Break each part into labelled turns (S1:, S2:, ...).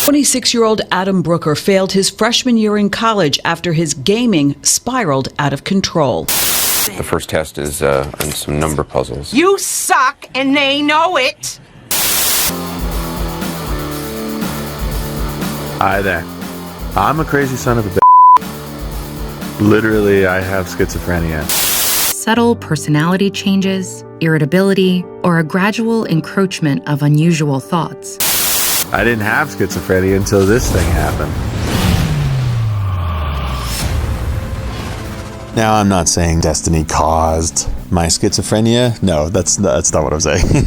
S1: 26-year-old Adam Brooker failed his freshman year in college after his gaming spiraled out of control.
S2: The first test is on some number puzzles.
S3: You suck, and they know it.
S4: Hi there. I'm a crazy son of a bitch. Literally, I have schizophrenia.
S5: Subtle personality changes, irritability, or a gradual encroachment of unusual thoughts.
S4: I didn't have schizophrenia until this thing happened. Now, I'm not saying destiny caused my schizophrenia. No, that's not what I'm saying.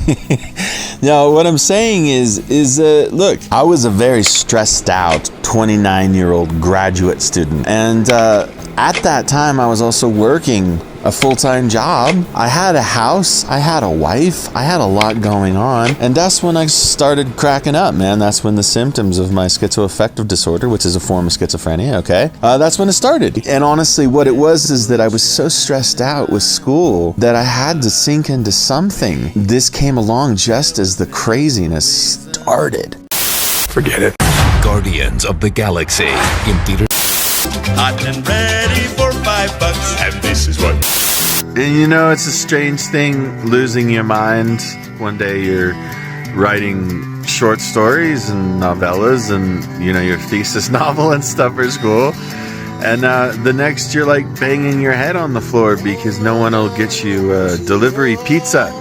S4: No, what I'm saying is look, I was a very stressed out 29-year-old graduate student. And at that time, I was also working a full-time job. I had a house, I had a wife, I had a lot going on. And that's when I started cracking up, man. That's when the symptoms of my schizoaffective disorder, which is a form of schizophrenia, okay? That's when it started. And honestly, what it was is that I was so stressed out with school that I had to sink into something. This came along just as the craziness started.
S6: Forget it. Guardians of the Galaxy in theater.
S7: Hot and ready for $5, and this is what.
S4: And you know, it's a strange thing losing your mind. One day you're writing short stories and novellas and, you know, your thesis novel and stuff for school. And the next you're like banging your head on the floor because no one will get you delivery pizza.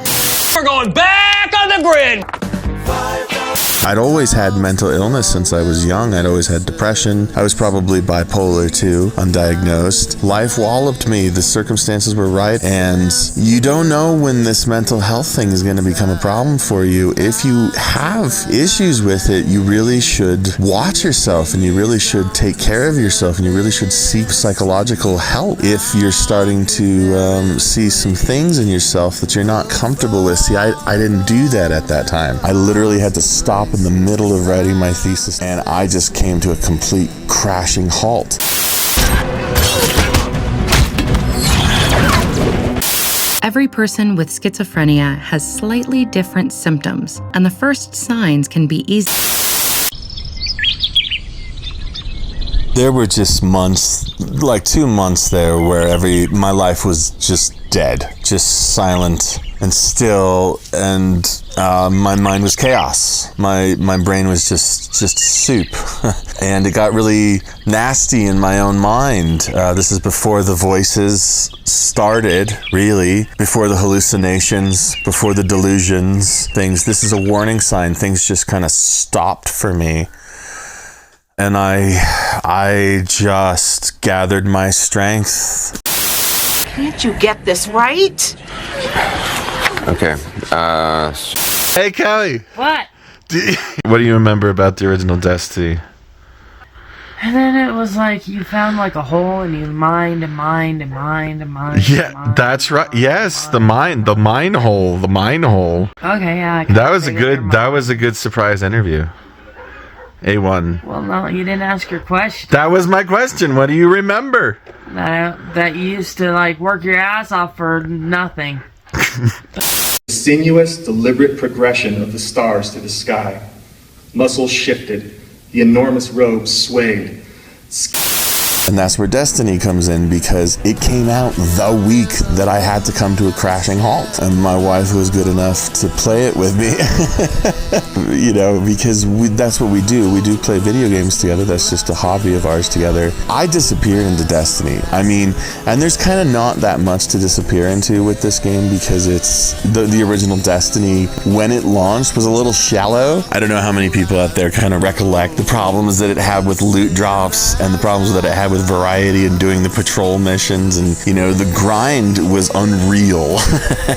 S8: We're going back on the grid.
S4: I'd always had mental illness since I was young. I'd always had depression. I was probably bipolar too, undiagnosed. Life walloped me. The circumstances were right. And you don't know when this mental health thing is going to become a problem for you. If you have issues with it, you really should watch yourself and you really should take care of yourself and you really should seek psychological help if you're starting to see some things in yourself that you're not comfortable with. See, I didn't do that at that time. I literally had to stop in the middle of writing my thesis and I just came to a complete crashing halt.
S5: Every person with schizophrenia has slightly different symptoms, and the first signs can be easy.
S4: There were just months, like 2 months there, where my life was just dead, just silent and still, and my mind was chaos. My brain was just soup, and it got really nasty in my own mind. This is before the voices started, really, before the hallucinations, before the delusions, things. This is a warning sign. Things just kind of stopped for me. And I just gathered my strength.
S3: Can't you get this right?
S2: Okay.
S4: Hey, Kelly.
S9: What?
S4: What do you remember about the original Destiny?
S9: And then it was like you found like a hole and you mined.
S4: Yeah, that's right. Yes, the mine hole.
S9: Okay, yeah.
S4: That was a good surprise interview. A1.
S9: Well, no, you didn't ask your question.
S4: That was my question. What do you remember?
S9: That you used to like work your ass off for nothing.
S10: Sinuous, deliberate progression of the stars to the sky. Muscles shifted. The enormous robe swayed. And that's where Destiny comes in, because it came out the week that I had to come to a crashing halt. And my wife was good enough to play it with me. You know, because that's what we do. We do play video games together. That's just a hobby of ours together. I disappeared into Destiny. I mean, and there's kind of not that much to disappear into with this game, because it's the original Destiny, when it launched, was a little shallow. I don't know how many people out there kind of recollect the problems that it had with loot drops and the problems that it had with variety and doing the patrol missions, and you know, the grind was unreal.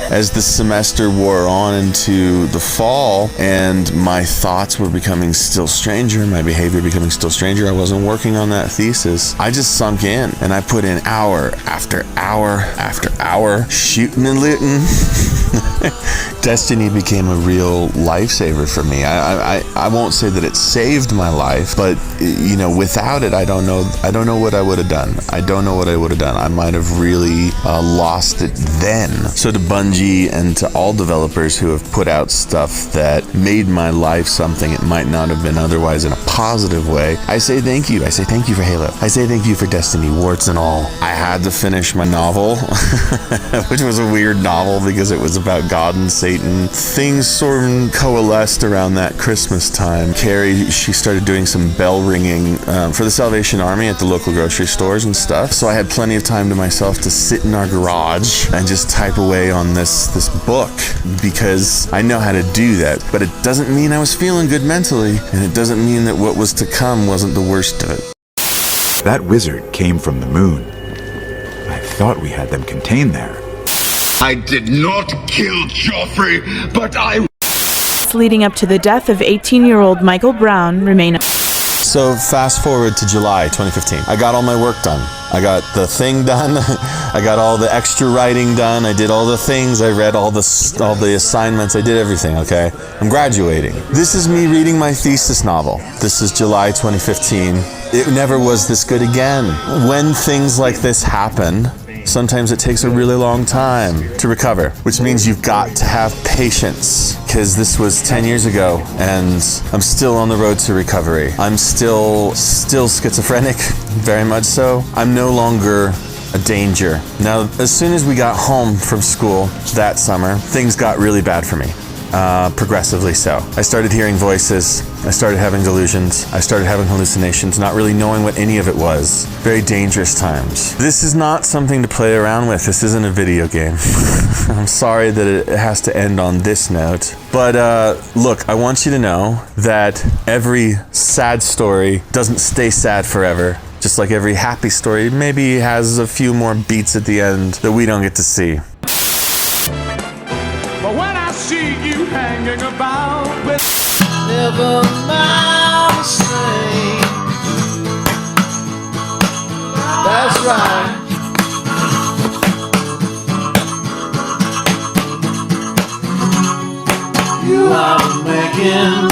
S10: As the semester wore on into the fall and my thoughts were becoming still stranger, my behavior becoming still stranger, I wasn't working on that thesis. I just sunk in and I put in hour after hour after hour shooting and looting.
S4: Destiny became a real lifesaver for me. I won't say that it saved my life, but you know, without it, I don't know what I would have done. I don't know what I would have done. I might have really lost it then. So to Bungie and to all developers who have put out stuff that made my life something it might not have been otherwise in a positive way, I say thank you. I say thank you for Halo. I say thank you for Destiny, warts and all. I had to finish my novel, which was a weird novel because it was about God and Satan. Things sort of coalesced around that Christmas time. Carrie, she started doing some bell ringing for the Salvation Army at the local grocery stores and stuff. So I had plenty of time to myself to sit in our garage and just type away on this book because I know how to do that. But it doesn't mean I was feeling good mentally, and it doesn't mean that what was to come wasn't the worst of it.
S11: That wizard came from the moon. I thought we had them contained there.
S7: I did not kill Joffrey, but I...
S12: Leading up to the death of 18-year-old Michael Brown remain...
S4: So fast forward to July 2015. I got all my work done. I got the thing done. I got all the extra writing done. I did all the things. I read all the assignments. I did everything, okay? I'm graduating. This is me reading my thesis novel. This is July 2015. It never was this good again. When things like this happen, sometimes it takes a really long time to recover, which means you've got to have patience, because this was 10 years ago and I'm still on the road to recovery. I'm still schizophrenic, very much so. I'm no longer a danger. Now, as soon as we got home from school that summer, things got really bad for me. Progressively so. I started hearing voices, I started having delusions, I started having hallucinations, not really knowing what any of it was. Very dangerous times. This is not something to play around with. This isn't a video game. I'm sorry that it has to end on this note. But look, I want you to know that every sad story doesn't stay sad forever. Just like every happy story maybe has a few more beats at the end that we don't get to see.
S7: But when I see you hanging about with...
S13: Never mind the same. That's right. You are making